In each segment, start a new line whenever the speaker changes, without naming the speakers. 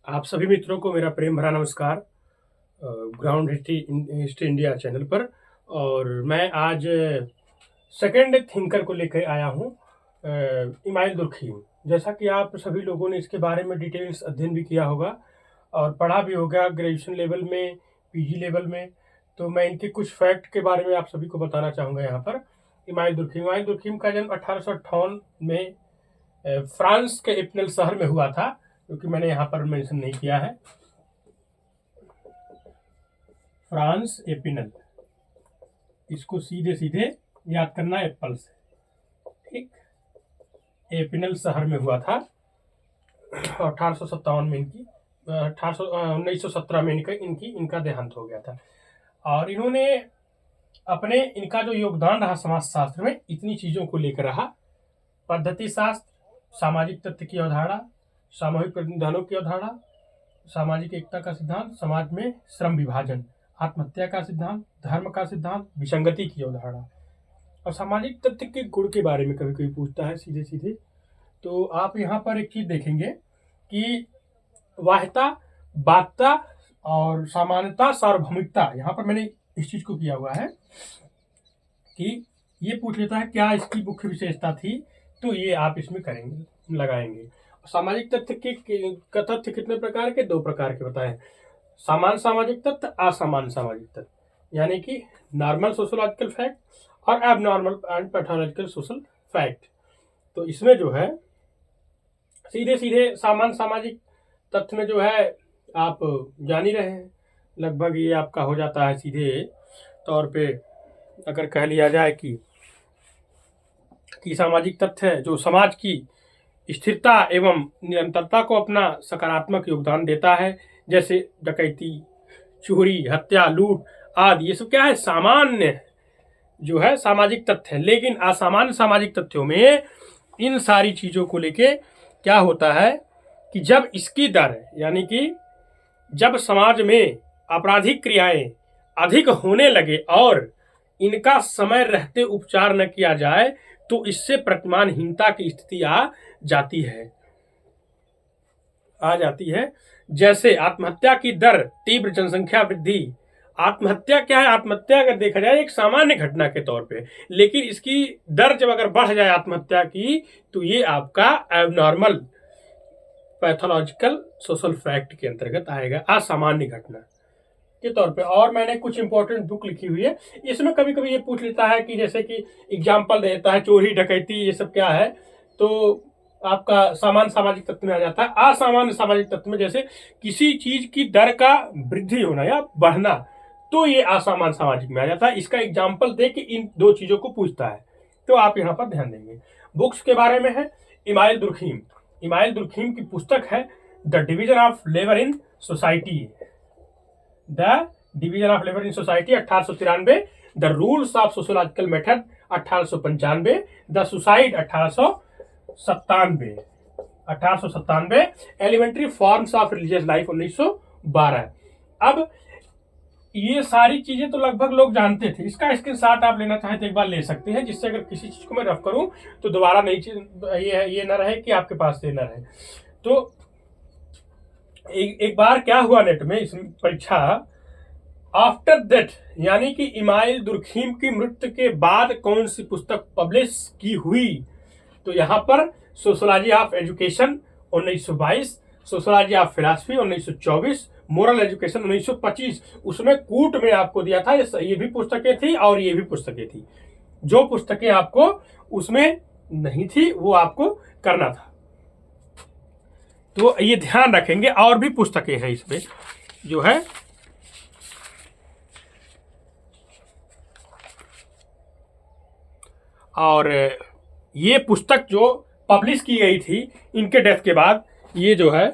आप सभी मित्रों को मेरा प्रेम भरा नमस्कार ग्राउंड हिस्ट्री इंडिया चैनल पर। और मैं आज सेकंड थिंकर को लेकर आया हूँ, इमाइल दुर्खीम। जैसा कि आप सभी लोगों ने इसके बारे में डिटेल्स अध्ययन भी किया होगा और पढ़ा भी होगा ग्रेजुएशन लेवल में, पीजी लेवल में। तो मैं इनके कुछ फैक्ट के बारे में आप सभी को बताना चाहूँगा यहाँ पर। इमाइल दुर्खीम का जन्म 1858 में फ्रांस के एपनल शहर में हुआ था, क्योंकि मैंने यहाँ पर मेंशन नहीं किया है। फ्रांस एपिनल, इसको सीधे सीधे याद करना एप्पल से, ठीक। एपिनल शहर में हुआ था 1857 में। इनकी 1917 में इनका देहांत हो गया था। और इन्होंने इनका जो योगदान रहा समाज शास्त्र में, इतनी चीजों को लेकर रहा: पद्धति शास्त्र, सामाजिक तथ्य की अवधारणा, सामूहिक प्रतिनिधानों की अवधारणा, सामाजिक एकता का सिद्धांत, समाज में श्रम विभाजन, आत्महत्या का सिद्धांत, धर्म का सिद्धांत, विसंगति की अवधारणा। और सामाजिक तथ्य के गुण के बारे में कभी कभी पूछता है सीधे सीधे। तो आप यहाँ पर एक चीज देखेंगे कि वाह्यता, बाध्यता और समानता, सार्वभौमिकता। यहाँ पर मैंने इस चीज को किया हुआ है कि ये पूछ लेता है क्या इसकी मुख्य विशेषता थी, तो ये आप इसमें करेंगे, लगाएंगे। सामाजिक तथ्य का तथ्य कितने प्रकार के? 2 प्रकार के बताएं: सामान्य सामाजिक तथ्य, असामान्य सामाजिक तथ्य। यानी कि नॉर्मल सोशोलॉजिकल फैक्ट और abnormal and pathological social fact. तो इसमें जो है सीधे सीधे सामान्य सामाजिक तथ्य में जो है आप जान ही रहे हैं, लगभग ये आपका हो जाता है सीधे तौर पे। अगर कह लिया जाए कि सामाजिक तथ्य जो समाज की स्थिरता एवं निरंतरता को अपना सकारात्मक योगदान देता है, जैसे डकैती, चोरी, हत्या, लूट आदि, ये सब क्या है? सामान्य जो है सामाजिक तथ्य है। लेकिन असामान्य सामाजिक तथ्यों में इन सारी चीजों को लेके क्या होता है कि जब इसकी दर, यानी कि जब समाज में आपराधिक क्रियाएं अधिक होने लगे और इनका समय रहते उपचार न किया जाए, तो इससे प्रतिमानहीनता की स्थिति आ जाती है। जैसे आत्महत्या की दर, तीव्र जनसंख्या वृद्धि। आत्महत्या क्या है? आत्महत्या अगर देखा जाए एक सामान्य घटना के तौर पे, लेकिन इसकी दर जब अगर बढ़ जाए आत्महत्या की, तो ये आपका एबनॉर्मल पैथोलॉजिकल सोशल फैक्ट के अंतर्गत आएगा, असामान्य घटना के तौर पे। और मैंने कुछ इंपॉर्टेंट बुक लिखी हुई है, इसमें कभी कभी ये पूछ लेता है कि जैसे कि एग्जाम्पल देता है चोरी, डकैती, ये सब क्या है, तो आपका सामान्य सामाजिक तत्व में आ जाता है। असामान्य सामाजिक तत्व में जैसे किसी चीज की दर का वृद्धि होना या बढ़ना, तो ये असामान्य सामाजिक में आ जाता है। इसका एग्जाम्पल दे के इन 2 चीजों को पूछता है, तो आप यहाँ पर ध्यान देंगे। बुक्स के बारे में है इमाइल दुर्खीम की पुस्तक है the division of labour in society, 1893, the rules of sociological method 1895, the suicide 1897, elementary forms of religious life 1912। अब ये सारी चीजें तो लगभग लोग जानते थे। इसका स्क्रीनशॉट आप लेना चाहें तो एक बार ले सकते हैं, जिससे अगर किसी चीज को मैं रफ करूं तो दोबारा नहीं ये ना रहे कि आपके पास से ना रहे। तो एक बार क्या हुआ नेट में इस परीक्षा, आफ्टर दैट, यानी कि इमाइल दुर्खीम की मृत्यु के बाद कौन सी पुस्तक पब्लिश की हुई, तो यहाँ पर sociology of education 1922, sociology of philosophy 1924, moral education 1925। उसमें कूट में आपको दिया था, ये भी पुस्तकें थी और ये भी पुस्तकें थी। जो पुस्तकें आपको उसमें नहीं थी वो आपको करना था, तो ये ध्यान रखेंगे। और भी पुस्तकें हैं इसमें जो है, और ये पुस्तक जो पब्लिश की गई थी इनके डेथ के बाद, ये जो है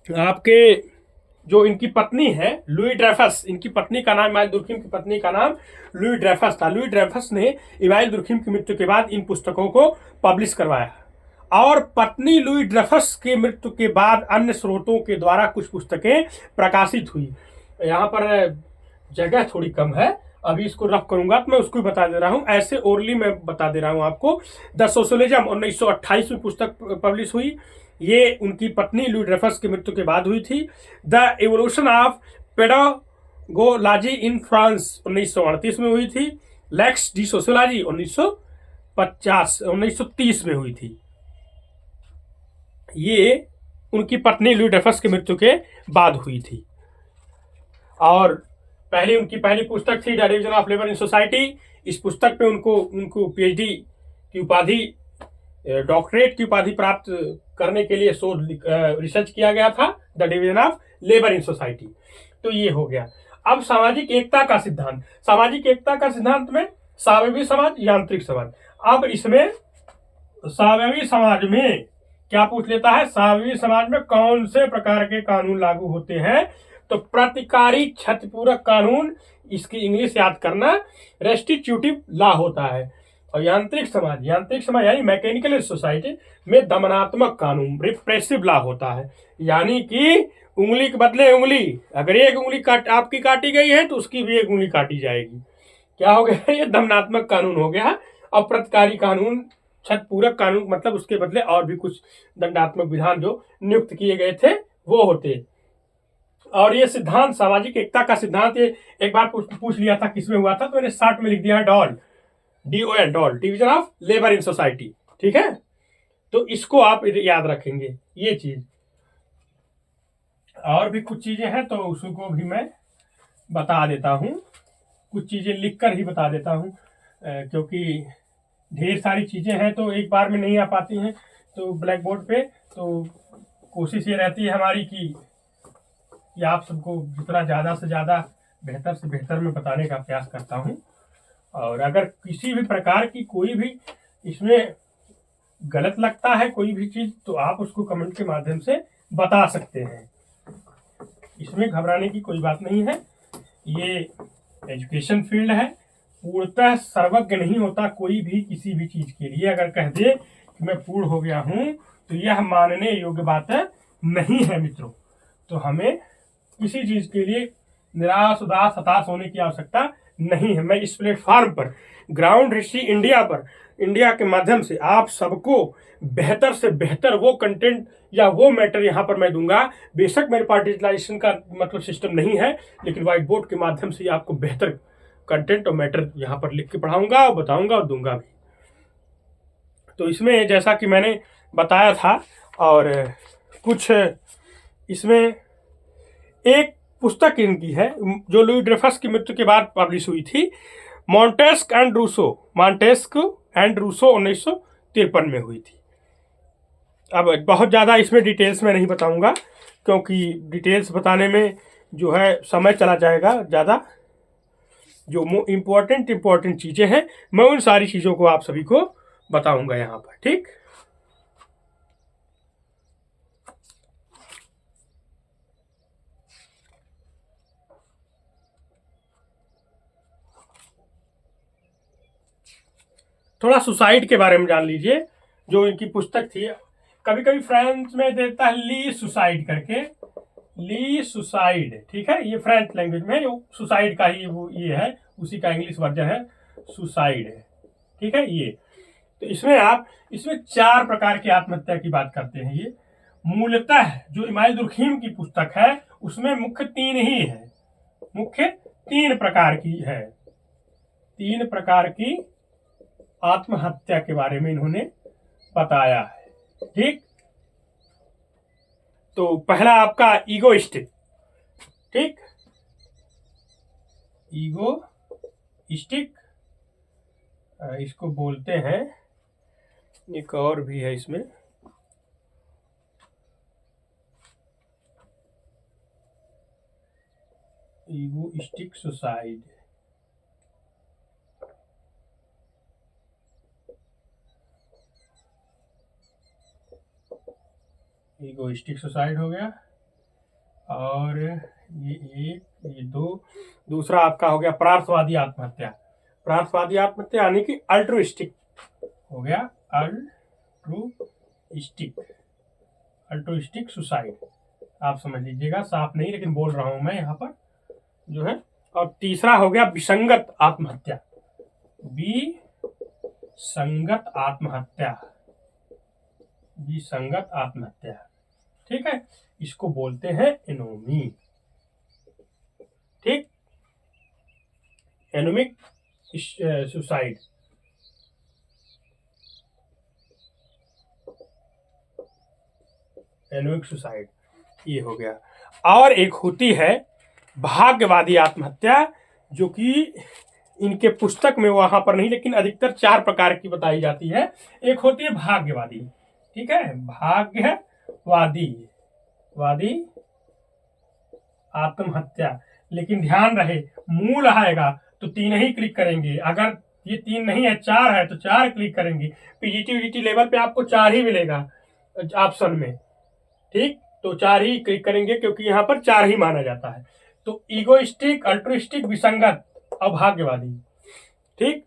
आपके जो इनकी पत्नी है लुई ड्रेफस, इनकी पत्नी का नाम, इमाइल दुर्खीम की पत्नी का नाम लुई ड्रेफस था। लुई ड्रेफस ने इमाइल दुर्खीम की मृत्यु के बाद इन पुस्तकों को पब्लिश करवाया, और पत्नी लुई ड्रेफस के मृत्यु के बाद अन्य स्रोतों के द्वारा कुछ पुस्तकें प्रकाशित हुई। यहाँ पर जगह थोड़ी कम है, अभी इसको रफ करूंगा तो मैं उसको बता दे रहा हूं, ऐसे ओरली मैं बता दे रहा हूं आपको। द सोशलिज्म 1928 में पुस्तक पब्लिश हुई। ये उनकी पत्नी लुई ड्रेफस की मृत्यु के बाद हुई थी। The evolution of pedagogy in France 1938 में हुई थी। लेक्स डी सोशियोलॉजी 1930 में हुई थी। ये उनकी पत्नी लुई ड्रेफस की मृत्यु के बाद हुई थी। और उनकी पहली पुस्तक थी the division of labour in society. इस पुस्तक पे उनको पीएचडी की उपाधि, डॉक्टरेट की उपाधि प्राप्त करने के लिए शोध रिसर्च किया गया था, the division of labour in society. तो ये हो गया। अब सामाजिक एकता का सिद्धांत। सामाजिक एकता का सिद्धांत में स्वावलंबी समाज, यांत्रिक समाज। अब इसमें स्वावलंबी समाज में क्या पूछ लेता है, स्वावलंबी समाज में कौन से प्रकार के कानून लागू होते हैं? तो प्रतिकारी क्षतिपूरक कानून, इसकी इंग्लिश याद करना, रेस्टिट्यूटिव लॉ होता है। और यांत्रिक समाज यानी मैकेनिकल सोसाइटी में दमनात्मक कानून, रिप्रेसिव लॉ होता है। यानी कि उंगली के बदले उंगली, अगर एक उंगली आपकी काटी गई है तो उसकी भी एक उंगली काटी जाएगी। क्या हो गया? ये दमनात्मक कानून हो गया। और प्रतिकारी कानून, क्षतिपूरक कानून, मतलब उसके बदले और भी कुछ दंडात्मक विधान जो नियुक्त किए गए थे वो होते। और ये सिद्धांत, सामाजिक एकता का सिद्धांत, ये एक बार पूछ लिया था किसमें हुआ था, तो मैंने शॉर्ट में लिख दिया doll, DOL, doll, division of labour in society. ठीक है, तो इसको आप याद रखेंगे ये चीज। और भी कुछ चीजें हैं तो उसको भी मैं बता देता हूं, कुछ चीजें लिखकर ही बता देता हूं, क्योंकि ढेर सारी चीजें हैं तो एक बार में नहीं आ पाती हैं तो ब्लैक बोर्ड पे। तो कोशिश ये रहती है हमारी कि आप सबको जितना ज़्यादा से ज़्यादा बेहतर से बेहतर मैं बताने का प्रयास करता हूं। और अगर किसी भी प्रकार की कोई भी इसमें गलत लगता है कोई भी चीज़, तो आप उसको कमेंट के माध्यम से बता सकते हैं। इसमें घबराने की कोई बात नहीं है। ये एजुकेशन फील्ड है, पूर्णतः सर्वज्ञ नहीं होता कोई भी किसी भी चीज़ के लिए। अगर कह दे कि मैं पूर्ण हो गया हूं तो यह मानने योग्य बात नहीं है मित्रों। तो हमें किसी चीज के लिए निराश, उदास, हताश होने की आवश्यकता नहीं है। मैं इस प्लेटफॉर्म पर, ग्राउंड हिस्ट्री इंडिया के माध्यम से आप सबको बेहतर से बेहतर वो कंटेंट या वो मैटर यहाँ पर मैं दूंगा। बेशक मेरे पास डिजिटलाइजेशन का मतलब सिस्टम नहीं है, लेकिन व्हाइट बोर्ड के माध्यम से आपको बेहतर कंटेंट और मैटर यहाँ पर लिख के पढ़ाऊंगा और बताऊंगा और दूंगा भी। तो इसमें जैसा कि मैंने बताया था, और कुछ इसमें एक पुस्तक इनकी है जो लुई ड्रेफस की मृत्यु के बाद पब्लिश हुई थी, मॉन्टेस्क एंड रूसो 1953 में हुई थी। अब बहुत ज़्यादा इसमें डिटेल्स में नहीं बताऊंगा, क्योंकि डिटेल्स बताने में जो है समय चला जाएगा ज़्यादा। जो इम्पोर्टेंट चीज़ें हैं मैं उन सारी चीज़ों को आप सभी को बताऊंगा यहाँ पर। ठीक, थोड़ा सुसाइड के बारे में जान लीजिए। जो इनकी पुस्तक थी, कभी कभी फ्रेंच में देता है ली सुसाइड करके, ली सुसाइड। ठीक है, ये फ्रेंच लैंग्वेज में जो सुसाइड का ही वो ये है, उसी का इंग्लिश वर्जन है सुसाइड है। ठीक है, ये तो इसमें 4 प्रकार की आत्महत्या की बात करते हैं। ये मूलतः जो इमाम दुर्खीम की पुस्तक है उसमें मुख्य 3 ही है, मुख्य 3 प्रकार की है। 3 प्रकार की आत्महत्या के बारे में इन्होंने बताया है। ठीक, तो पहला आपका ईगोइस्टिक। ठीक, ईगोइस्टिक इसको बोलते हैं, एक और भी है इसमें, ईगोइस्टिक सुसाइड। ईगोइस्टिक सुसाइड हो गया। और ये 2, दूसरा आपका हो गया प्रार्थवादी आत्महत्या। प्रार्थवादी आत्महत्या यानी कि अल्ट्रुइस्टिक हो गया, अल्ट्रुइस्टिक सुसाइड। आप समझ लीजिएगा, साफ नहीं लेकिन बोल रहा हूं मैं यहाँ पर जो है और तीसरा हो गया विसंगत आत्महत्या। विसंगत आत्महत्या, विसंगत आत्महत्या, ठीक है, इसको बोलते हैं एनोमी। ठीक, एनोमिक सुसाइड। एनोमिक सुसाइड ये हो गया। और एक होती है भाग्यवादी आत्महत्या, जो कि इनके पुस्तक में वहां पर नहीं, लेकिन अधिकतर 4 प्रकार की बताई जाती है। एक होती है भाग्यवादी, ठीक है, भाग्यवादी वादी आत्महत्या। लेकिन ध्यान रहे, मूल आएगा तो 3 ही क्लिक करेंगे, अगर ये 3 नहीं है 4 है तो 4 क्लिक करेंगे। पीजीटी लेवल पे आपको 4 ही मिलेगा ऑप्शन में, ठीक, तो 4 ही क्लिक करेंगे क्योंकि यहाँ पर 4 ही माना जाता है। तो ईगोइस्टिक, अल्ट्रुइस्टिक, विसंगत, अभाग्यवादी। ठीक,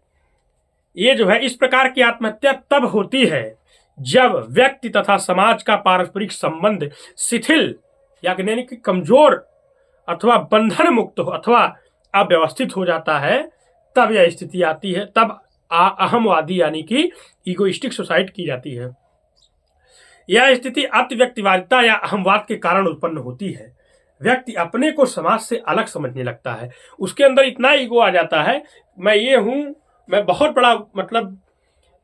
ये जो है इस प्रकार की आत्महत्या तब होती है जब व्यक्ति तथा समाज का पारस्परिक संबंध शिथिल यानी कि कमजोर अथवा बंधन मुक्त हो अथवा अव्यवस्थित हो जाता है, तब यह स्थिति आती है। तब अहमवादी यानी कि ईगोइस्टिक सुसाइड की जाती है। यह स्थिति अति व्यक्तिवादिता या अहमवाद के कारण उत्पन्न होती है। व्यक्ति अपने को समाज से अलग समझने लगता है, उसके अंदर इतना ईगो आ जाता है, मैं ये हूं, मैं बहुत बड़ा मतलब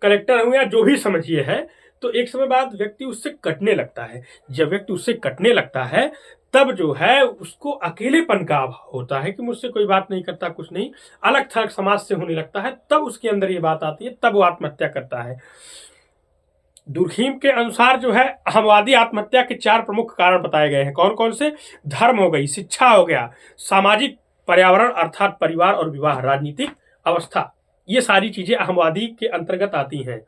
कलेक्टर हूं या जो भी समझिए है। तो एक समय बाद व्यक्ति उससे कटने लगता है। जब व्यक्ति उससे कटने लगता है तब जो है उसको अकेलेपन का अभाव होता है कि मुझसे कोई बात नहीं करता, कुछ नहीं, अलग थलग समाज से होने लगता है। तब उसके अंदर ये बात आती है, तब वो आत्महत्या करता है। दुर्खीम के अनुसार जो है अहमवादी आत्महत्या के 4 प्रमुख कारण बताए गए हैं। कौन कौन से? धर्म हो गई, शिक्षा हो गया, सामाजिक पर्यावरण अर्थात परिवार और विवाह, राजनीतिक अवस्था, ये सारी चीजें अहमवादी के अंतर्गत आती हैं।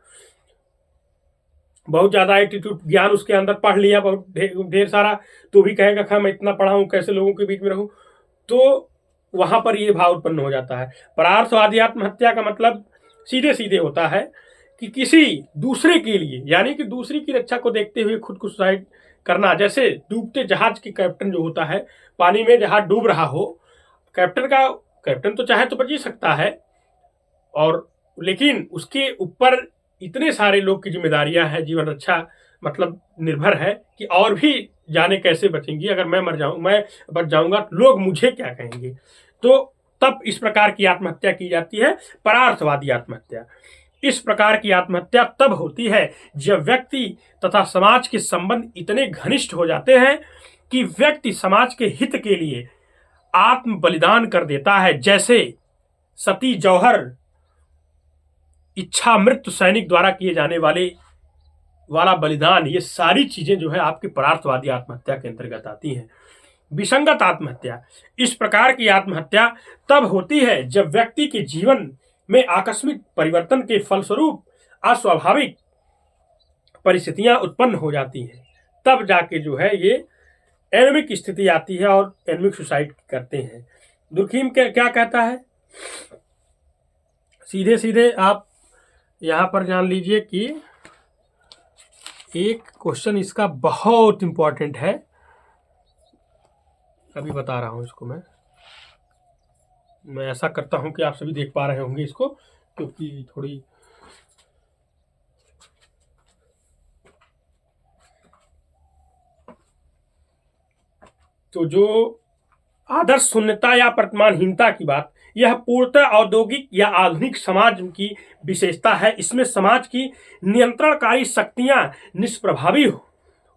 बहुत ज्यादा एटीट्यूड, ज्ञान उसके अंदर पढ़ लिया बहुत ढेर सारा, तो भी कहेगा खा मैं इतना पढ़ा हूं, कैसे लोगों के बीच में रहूं, तो वहां पर ये भाव उत्पन्न हो जाता है। परार्थवादी आत्महत्या का मतलब सीधे सीधे होता है कि किसी दूसरे के लिए यानी कि दूसरी की रक्षा को देखते हुए खुद को सुसाइड करना। जैसे डूबते जहाज के कैप्टन जो होता है, पानी में जहाज डूब रहा हो, कैप्टन तो चाहे तो बच ही सकता है, और लेकिन उसके ऊपर इतने सारे लोग की जिम्मेदारियां हैं, जीवन रक्षा मतलब निर्भर है कि और भी जाने कैसे बचेंगी, अगर मैं मैं बच जाऊंगा तो लोग मुझे क्या कहेंगे। तो तब इस प्रकार की आत्महत्या की जाती है, परार्थवादी आत्महत्या। इस प्रकार की आत्महत्या तब होती है जब व्यक्ति तथा समाज के संबंध इतने घनिष्ठ हो जाते हैं कि व्यक्ति समाज के हित के लिए आत्म बलिदान कर देता है। जैसे सती जौहर, इच्छा मृत्यु सैनिक द्वारा किए जाने वाला बलिदान, ये सारी चीजें जो है आपके परार्थवादी आत्महत्या के अंतर्गत आती हैं। विसंगत आत्महत्या, इस प्रकार की आत्महत्या तब होती है जब व्यक्ति के जीवन में आकस्मिक परिवर्तन के फलस्वरूप अस्वाभाविक परिस्थितियां उत्पन्न हो जाती हैं, तब जाके जो है ये एनोमिक स्थिति आती है और एनोमिक सुसाइड करते हैं। दुर्खीम क्या कहता है, सीधे सीधे आप यहां पर जान लीजिए कि एक क्वेश्चन इसका बहुत इंपॉर्टेंट है, अभी बता रहा हूं इसको। मैं ऐसा करता हूं कि आप सभी देख पा रहे होंगे इसको, क्योंकि थोड़ी तो जो आदर्श शून्यता या प्रतिमानहीनता की बात, यह पूर्णतः औद्योगिक या आधुनिक समाज की विशेषता है। इसमें समाज की नियंत्रणकारी शक्तियां निष्प्रभावी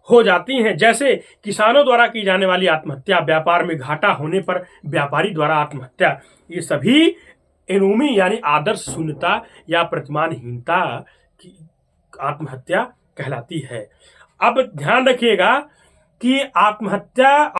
हो जाती हैं। जैसे किसानों द्वारा की जाने वाली आत्महत्या, व्यापार में घाटा होने पर व्यापारी द्वारा आत्महत्या, ये सभी एनोमी यानी आदर्श शून्यता या प्रतिमानहीनता की आत्महत्या कहलाती है। अब ध्यान रखिएगा कि आत्महत्या